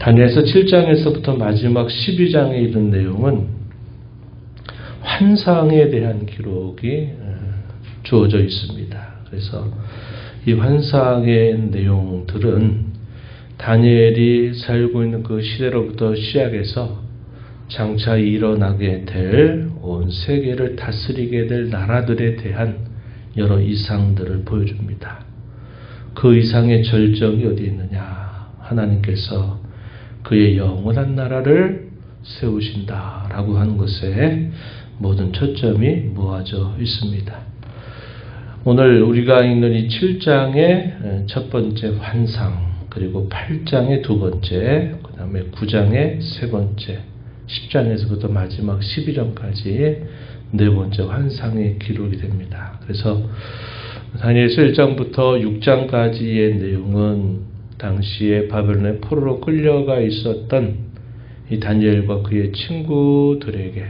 다니엘서 7장에서부터 마지막 12장에 이른 내용은 환상에 대한 기록이 주어져 있습니다. 그래서 이 환상의 내용들은 다니엘이 살고 있는 그 시대로부터 시작해서 장차 일어나게 될 온 세계를 다스리게 될 나라들에 대한 여러 이상들을 보여줍니다. 그 이상의 절정이 어디 있느냐? 하나님께서 그의 영원한 나라를 세우신다라고 하는 것에 모든 초점이 모아져 있습니다. 오늘 우리가 읽는 이 7장의 첫 번째 환상, 그리고 8장의 두 번째, 그 다음에 9장의 세 번째, 10장에서부터 마지막 12장까지 네 번째 환상의 기록이 됩니다. 그래서 다니엘서 1장부터 6장까지의 내용은 당시에 바벨론의 포로로 끌려가 있었던 이 다니엘과 그의 친구들에게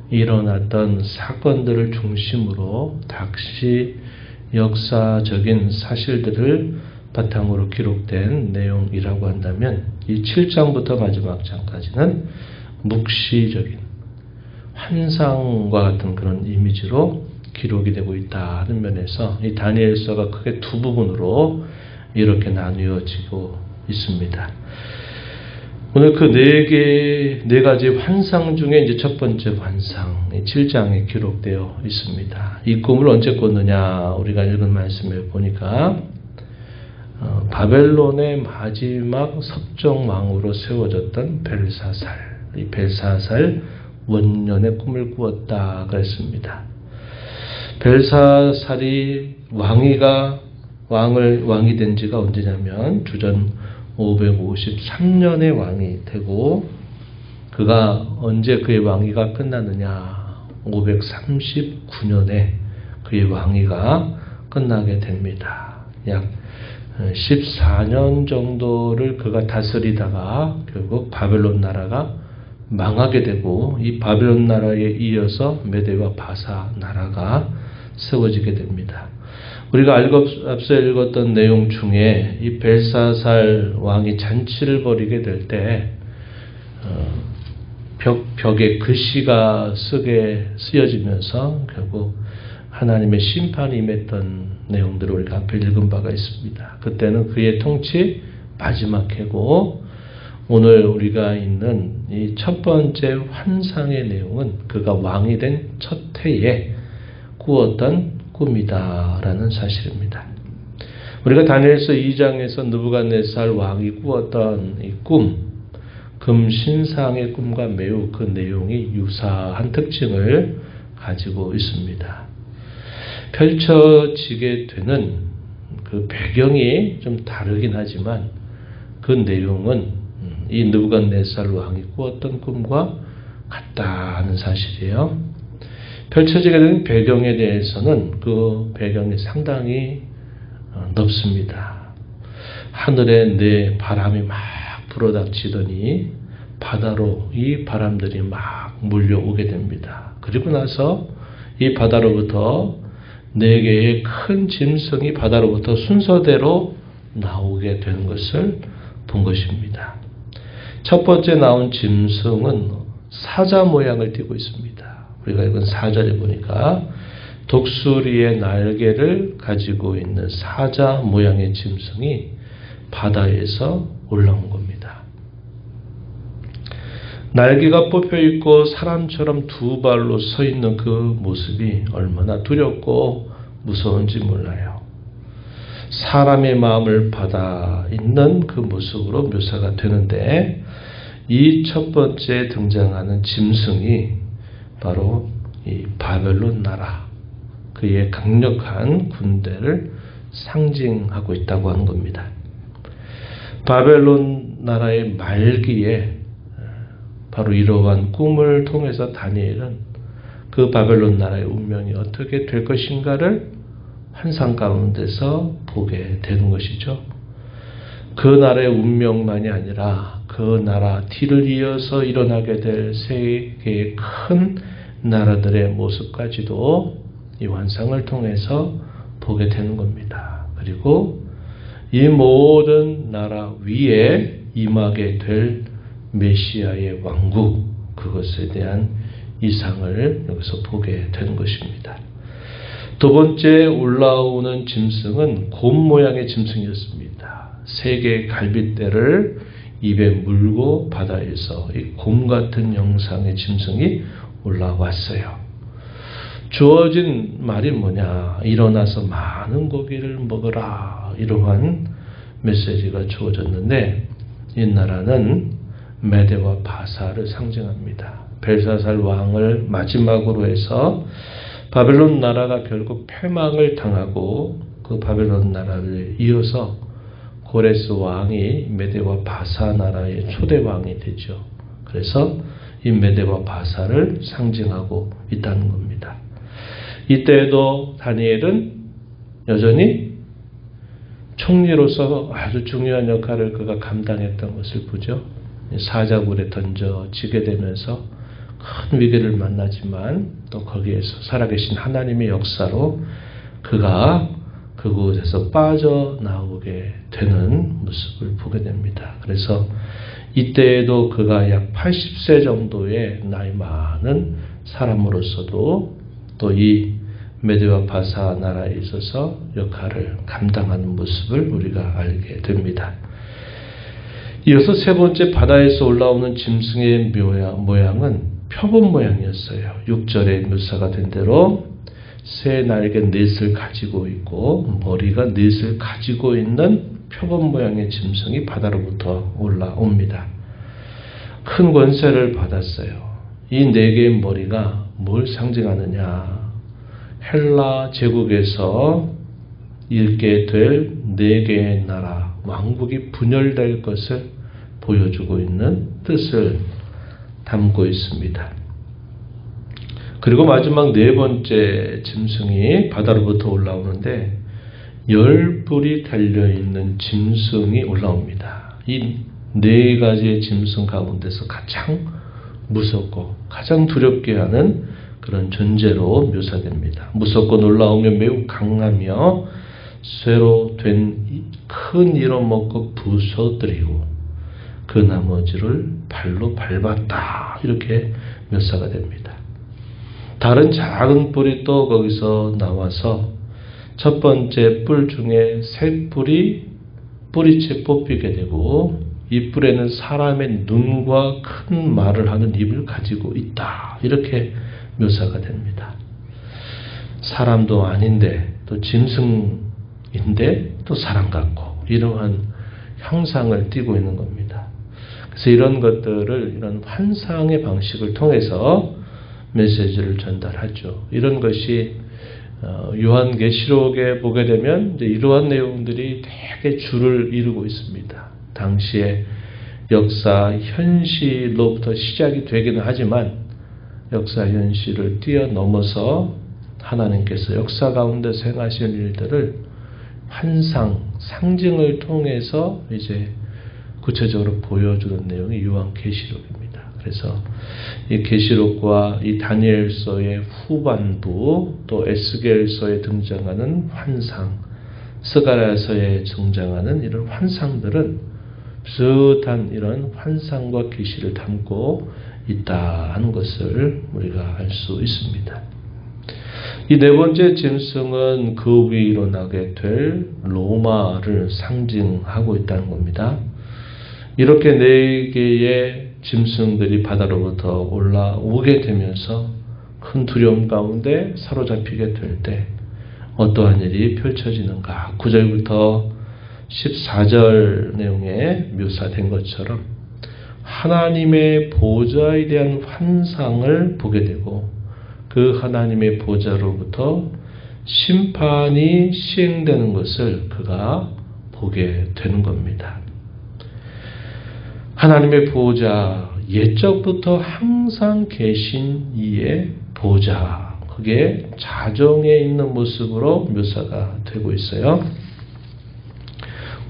일어났던 사건들을 중심으로 다시 역사적인 사실들을 바탕으로 기록된 내용이라고 한다면 이 7장부터 마지막 장까지는 묵시적인 환상과 같은 그런 이미지로 기록이 되고 있다는 면에서 이 다니엘서가 크게 두 부분으로 이렇게 나뉘어지고 있습니다. 오늘 그 네 가지 환상 중에 이제 첫 번째 환상, 7장에 기록되어 있습니다. 이 꿈을 언제 꿨느냐? 우리가 읽은 말씀을 보니까 바벨론의 마지막 섭정왕으로 세워졌던 벨사살, 이 벨사살 원년의 꿈을 꾸었다 그랬습니다. 벨사살이 왕이 된 지가 언제냐면 주전 553년에 왕이 되고 그가 언제 그의 왕위가 끝났느냐? 539년에 그의 왕위가 끝나게 됩니다. 약 14년 정도를 그가 다스리다가 결국 바벨론 나라가 망하게 되고 이 바벨론 나라에 이어서 메대와 바사 나라가 세워지게 됩니다. 우리가 앞서 읽었던 내용 중에 이 벨사살 왕이 잔치를 벌이게 될 때 벽에 글씨가 쓰여지면서 결국 하나님의 심판이 임했던 내용들을 우리가 앞에 읽은 바가 있습니다. 그때는 그의 통치 마지막 해고 오늘 우리가 있는 이 첫 번째 환상의 내용은 그가 왕이 된 첫 해에 꾸었던 꿈이다라는 사실입니다. 우리가 다니엘서 2장에서 느부갓네살 왕이 꾸었던 이 꿈, 금신상의 꿈과 매우 그 내용이 유사한 특징을 가지고 있습니다. 펼쳐지게 되는 그 배경이 좀 다르긴 하지만 그 내용은 이 느부갓네살 왕이 꾸었던 꿈과 같다는 사실이에요. 펼쳐지게 되는 배경에 대해서는 그 배경이 상당히 넓습니다. 하늘에 내 바람이 막 불어닥치더니 바다로 이 바람들이 막 몰려오게 됩니다. 그리고 나서 이 바다로부터 4개의 큰 짐승이 바다로부터 순서대로 나오게 되는 것을 본 것입니다. 첫 번째 나온 짐승은 사자 모양을 띠고 있습니다. 우리가 읽은 4절에 보니까 독수리의 날개를 가지고 있는 사자 모양의 짐승이 바다에서 올라온 겁니다. 날개가 뽑혀 있고 사람처럼 두 발로 서 있는 그 모습이 얼마나 두렵고 무서운지 몰라요. 사람의 마음을 받아 있는 그 모습으로 묘사가 되는데 이 첫 번째 등장하는 짐승이 바로 이 바벨론 나라, 그의 강력한 군대를 상징하고 있다고 하는 겁니다. 바벨론 나라의 말기에 바로 이러한 꿈을 통해서 다니엘은 그 바벨론 나라의 운명이 어떻게 될 것인가를 환상 가운데서 보게 되는 것이죠. 그 나라의 운명만이 아니라 그 나라 뒤를 이어서 일어나게 될 세계의 큰 나라들의 모습까지도 이 환상을 통해서 보게 되는 겁니다. 그리고 이 모든 나라 위에 임하게 될 메시아의 왕국, 그것에 대한 이상을 여기서 보게 되는 것입니다. 두 번째 올라오는 짐승은 곰 모양의 짐승이었습니다. 세 개의 갈빗대를 입에 물고 바다에서 이 곰 같은 형상의 짐승이 올라왔어요. 주어진 말이 뭐냐? 일어나서 많은 고기를 먹으라. 이러한 메시지가 주어졌는데 이 나라는 메대와 바사를 상징합니다. 벨사살 왕을 마지막으로 해서 바벨론 나라가 결국 패망을 당하고 그 바벨론 나라를 이어서 고레스 왕이 메대와 바사 나라의 초대 왕이 되죠. 그래서 이 메대와 바사를 상징하고 있다는 겁니다. 이때에도 다니엘은 여전히 총리로서 아주 중요한 역할을 그가 감당했던 것을 보죠. 사자굴에 던져지게 되면서 큰 위기를 만나지만 또 거기에서 살아계신 하나님의 역사로 그가 그곳에서 빠져나오게 되는 모습을 보게 됩니다. 그래서 이때에도 그가 약 80세 정도의 나이 많은 사람으로서도 또 이 메대와 바사 나라에 있어서 역할을 감당하는 모습을 우리가 알게 됩니다. 이어서 세 번째 바다에서 올라오는 짐승의 모양은 표범 모양이었어요. 6절에 묘사가 된 대로 새 날개 넷을 가지고 있고 머리가 넷을 가지고 있는 표범 모양의 짐승이 바다로부터 올라옵니다. 큰 권세를 받았어요. 이 네 개의 머리가 뭘 상징하느냐? 헬라 제국에서 일게 될 네 개의 나라, 왕국이 분열될 것을 보여주고 있는 뜻을 담고 있습니다. 그리고 마지막 네 번째 짐승이 바다로부터 올라오는데 10뿔이 달려있는 짐승이 올라옵니다. 이 네 가지의 짐승 가운데서 가장 무섭고 가장 두렵게 하는 그런 존재로 묘사됩니다. 무섭고 놀라우며 매우 강하며 쇠로 된 큰 이로먹고 부서뜨리고 그 나머지를 발로 밟았다. 이렇게 묘사가 됩니다. 다른 작은 뿔이 또 거기서 나와서 첫 번째 뿔 중에 세 뿔이 뿌리채 뽑히게 되고 이 뿔에는 사람의 눈과 큰 말을 하는 입을 가지고 있다. 이렇게 묘사가 됩니다. 사람도 아닌데 또 짐승인데 또 사람 같고 이러한 형상을 띠고 있는 겁니다. 그래서 이런 것들을 이런 환상의 방식을 통해서 메시지를 전달하죠. 이런 것이 요한계시록에 보게 되면 이제 이러한 내용들이 되게 줄을 이루고 있습니다. 당시에 역사 현실로부터 시작이 되기는 하지만 역사 현실을 뛰어넘어서 하나님께서 역사 가운데 행하시는 일들을 환상, 상징을 통해서 이제 구체적으로 보여주는 내용이 요한계시록입니다. 그래서 이 계시록과 이 다니엘서의 후반부 또 에스겔서에 등장하는 환상, 스가랴서에 등장하는 이런 환상들은 비슷한 이런 환상과 계시를 담고 있다 하는 것을 우리가 알 수 있습니다. 이 네 번째 짐승은 그 위에 일어나게 될 로마를 상징하고 있다는 겁니다. 이렇게 네 개의 짐승들이 바다로부터 올라오게 되면서 큰 두려움 가운데 사로잡히게 될 때 어떠한 일이 펼쳐지는가? 9절부터 14절 내용에 묘사된 것처럼 하나님의 보좌에 대한 환상을 보게 되고 그 하나님의 보좌로부터 심판이 시행되는 것을 그가 보게 되는 겁니다. 하나님의 보좌, 옛적부터 항상 계신 이의 보좌, 그게 자정에 있는 모습으로 묘사가 되고 있어요.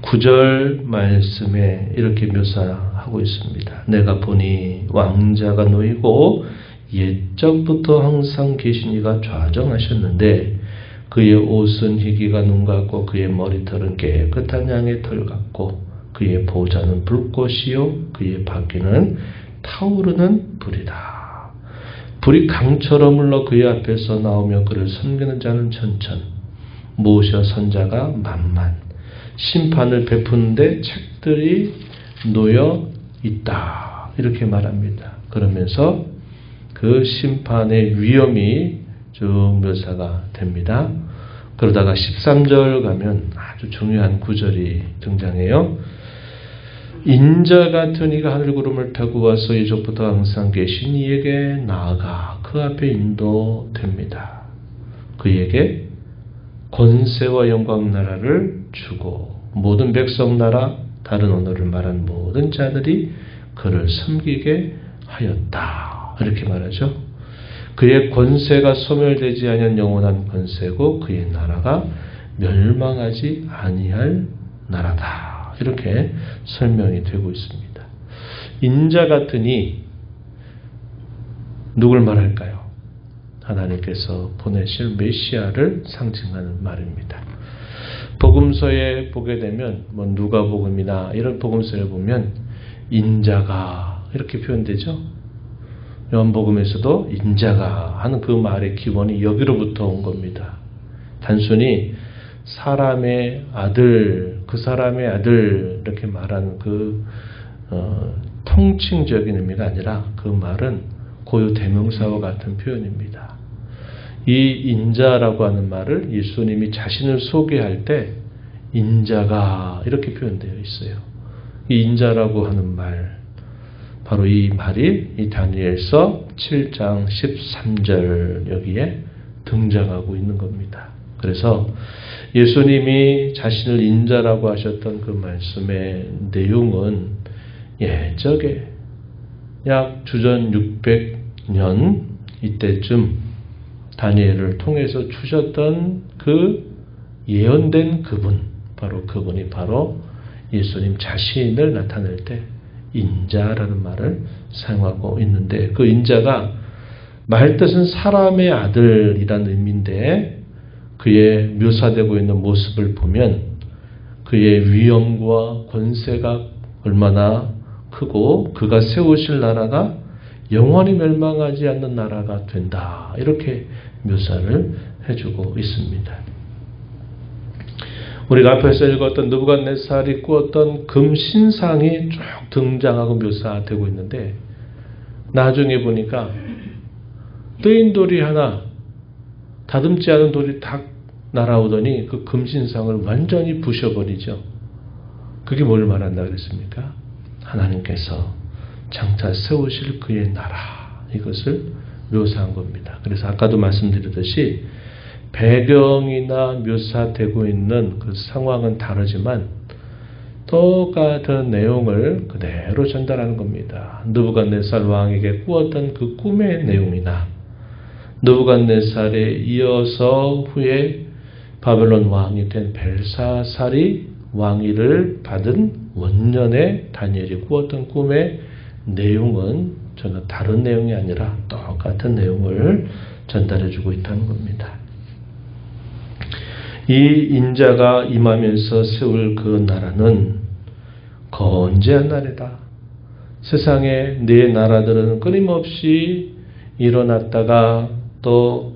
9절 말씀에 이렇게 묘사하고 있습니다. 내가 보니 왕자가 놓이고 옛적부터 항상 계신 이가 좌정하셨는데 그의 옷은 희기가 눈 같고 그의 머리털은 깨끗한 양의 털 같고 그의 보좌는 불꽃이요 그의 바퀴는 타오르는 불이다. 불이 강처럼 흘러 그의 앞에서 나오며 그를 섬기는 자는 천천, 모셔 선자가 만만, 심판을 베푸는데 책들이 놓여 있다. 이렇게 말합니다. 그러면서 그 심판의 위험이 쭉 묘사가 됩니다. 그러다가 13절 가면 아주 중요한 구절이 등장해요. 인자 같은 이가 하늘구름을 타고 와서 이적부터 항상 계신 이에게 나아가 그 앞에 인도됩니다. 그에게 권세와 영광 나라를 주고 모든 백성 나라 다른 언어를 말한 모든 자들이 그를 섬기게 하였다. 이렇게 말하죠. 그의 권세가 소멸되지 아니한 영원한 권세고 그의 나라가 멸망하지 아니할 나라다. 이렇게 설명이 되고 있습니다. 인자 같으니 누굴 말할까요? 하나님께서 보내실 메시아를 상징하는 말입니다. 복음서에 보게 되면 누가복음이나 이런 복음서를 보면 인자가 이렇게 표현되죠. 요한복음에서도 인자가 하는 그 말의 기본이 여기로부터 온 겁니다. 단순히 사람의 아들, 그 사람의 아들 이렇게 말하는 그 통칭적인 의미가 아니라 그 말은 고유 대명사와 같은 표현입니다. 이 인자라고 하는 말을 예수님이 자신을 소개할 때 인자가 이렇게 표현되어 있어요. 이 인자라고 하는 말, 바로 이 말이 이 다니엘서 7장 13절 여기에 등장하고 있는 겁니다. 그래서 예수님이 자신을 인자라고 하셨던 그 말씀의 내용은 예적에 약 주전 600년 이때쯤 다니엘을 통해서 주셨던 그 예언된 그분, 그분이 바로 예수님 자신을 나타낼 때 인자라는 말을 사용하고 있는데, 그 인자가 말뜻은 사람의 아들이라는 의미인데 그의 묘사되고 있는 모습을 보면 그의 위엄과 권세가 얼마나 크고 그가 세우실 나라가 영원히 멸망하지 않는 나라가 된다. 이렇게 묘사를 해주고 있습니다. 우리가 앞에서 읽었던 느부갓네살이 꾸었던 금신상이 쭉 등장하고 묘사되고 있는데 나중에 보니까 뜨인 돌이 하나 다듬지 않은 돌이 딱 날아오더니 그 금신상을 완전히 부셔버리죠. 그게 뭘 말한다 그랬습니까? 하나님께서 장차 세우실 그의 나라, 이것을 묘사한 겁니다. 그래서 아까도 말씀드렸듯이 배경이나 묘사되고 있는 그 상황은 다르지만 똑같은 내용을 그대로 전달하는 겁니다. 느부갓네살 왕에게 꾸었던 그 꿈의 내용이나 느부갓네살에 이어서 후에 바벨론 왕이 된 벨사살이 왕위를 받은 원년에 다니엘이 꾸었던 꿈의 내용은 전혀 다른 내용이 아니라 똑같은 내용을 전달해주고 있다는 겁니다. 이 인자가 임하면서 세울 그 나라는 건재한 나라다. 세상에 네 나라들은 끊임없이 일어났다가 또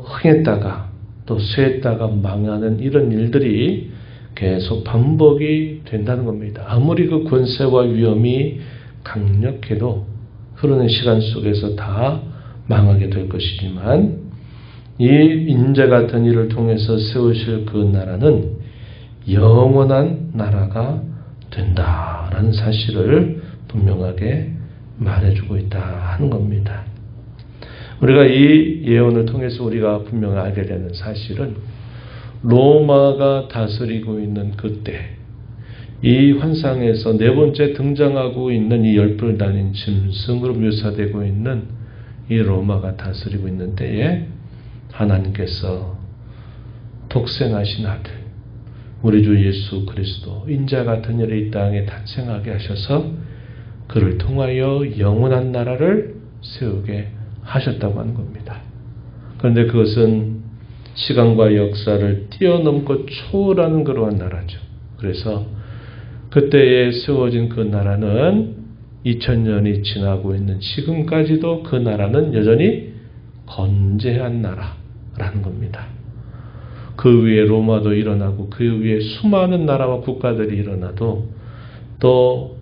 흥했다가 또 쇠했다가 망하는 이런 일들이 계속 반복이 된다는 겁니다. 아무리 그 권세와 위험이 강력해도 흐르는 시간 속에서 다 망하게 될 것이지만 이 인자 같은 이를 통해서 세우실 그 나라는 영원한 나라가 된다라는 사실을 분명하게 말해주고 있다 하는 겁니다. 우리가 이 예언을 통해서 우리가 분명히 알게 되는 사실은 로마가 다스리고 있는 그때 이 환상에서 네 번째 등장하고 있는 이 열불 달린 짐승으로 묘사되고 있는 이 로마가 다스리고 있는 때에 하나님께서 독생하신 아들 우리 주 예수 그리스도 인자 같은 이를 이 땅에 탄생하게 하셔서 그를 통하여 영원한 나라를 세우게 하셨다고 하는 겁니다. 그런데 그것은 시간과 역사를 뛰어넘고 초월하는 그러한 나라죠. 그래서 그때에 세워진 그 나라는 2000년이 지나고 있는 지금까지도 그 나라는 여전히 건재한 나라라는 겁니다. 그 위에 로마도 일어나고 그 위에 수많은 나라와 국가들이 일어나도 또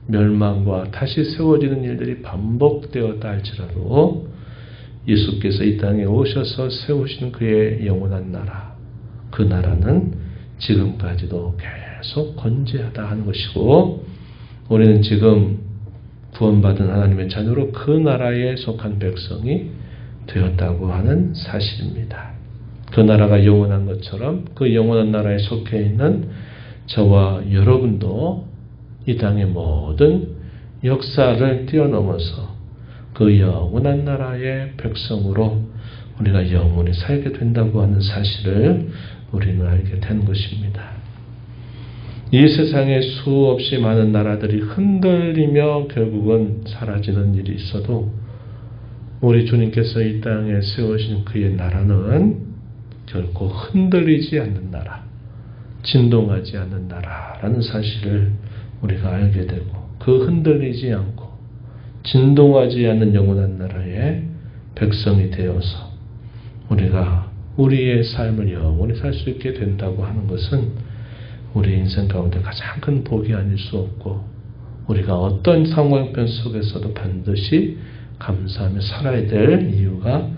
멸망과 다시 세워지는 일들이 반복되었다 할지라도 예수께서 이 땅에 오셔서 세우신 그의 영원한 나라, 그 나라는 지금까지도 계속 건재하다 하는 것이고, 우리는 지금 구원받은 하나님의 자녀로 그 나라에 속한 백성이 되었다고 하는 사실입니다. 그 나라가 영원한 것처럼 그 영원한 나라에 속해 있는 저와 여러분도 이 땅의 모든 역사를 뛰어넘어서 그 영원한 나라의 백성으로 우리가 영원히 살게 된다고 하는 사실을 우리는 알게 된 것입니다. 이 세상에 수없이 많은 나라들이 흔들리며 결국은 사라지는 일이 있어도 우리 주님께서 이 땅에 세우신 그의 나라는 결코 흔들리지 않는 나라, 진동하지 않는 나라라는 사실을 우리가 알게 되고, 그 흔들리지 않고 진동하지 않는 영원한 나라의 백성이 되어서 우리가 우리의 삶을 영원히 살 수 있게 된다고 하는 것은 우리 인생 가운데 가장 큰 복이 아닐 수 없고, 우리가 어떤 상황편 속에서도 반드시 감사하며 살아야 될 이유가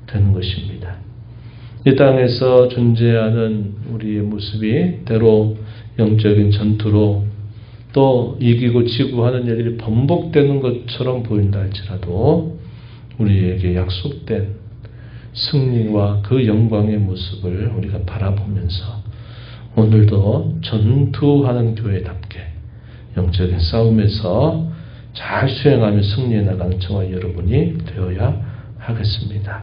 되는 것입니다. 이 땅에서 존재하는 우리의 모습이 때로 영적인 전투로 또 이기고 지고 하는 일들이 반복되는 것처럼 보인다 할지라도 우리에게 약속된 승리와 그 영광의 모습을 우리가 바라보면서 오늘도 전투하는 교회답게 영적인 싸움에서 잘 수행하며 승리해 나가는 저와 여러분이 되어야 하겠습니다.